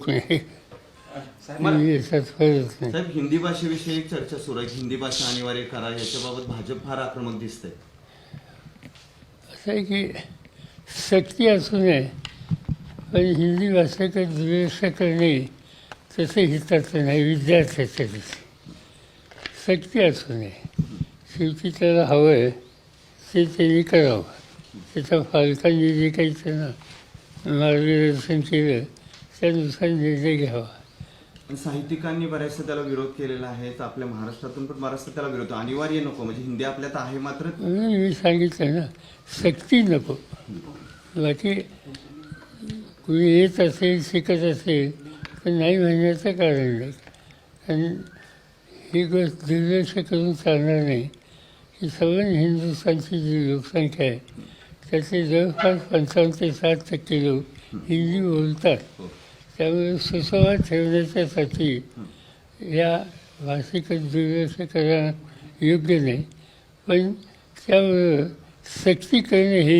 होत नाही. मला- याच्यात फरक नाही. साहेब, हिंदी भाषेविषयी एक चर्चा सुरू आहे. हिंदी भाषा अनिवार्य करा याच्याबाबत भाजप फार आक्रमक दिसतंय. असं आहे की सक्ती असू नये, पण हिंदी भाषेकडे दुर्लक्ष करणे तसं हिताचं नाही विद्यार्थ्याच्या दिवशी. सक्ती असू नये, शेवटी त्याला हवं आहे ते त्यांनी करावं. त्याच्या पालकांनी जे काही त्यांना मार्गदर्शन केलं त्यानुसार निर्णय घ्यावा. पण साहित्यिकांनी बऱ्याचदा त्याला विरोध केलेला आहे. तर आपल्या महाराष्ट्रातून पण बराचसा त्याला विरोध आहे. अनिवार्य नको म्हणजे हिंदी आपल्यात आहे मात्र म्हणून मी सांगितलं ना, सक्ती नको. बाकी कुणी येत असेल शिकत असेल तर नाही म्हणण्याचं कारण नाही. आणि ही गोष्ट दुर्लक्ष करून चालणार नाही की सगळं हिंदुस्थानची जी लोकसंख्या आहे त्यातले जवळपास 55 ते 60% लोक हिंदी बोलतात. त्यामुळे सुसंवाद ठेवण्याच्यासाठी या भाषेकडे दुर्लक्ष करणं योग्य नाही. पण त्याबरोबर सक्ती करणे हे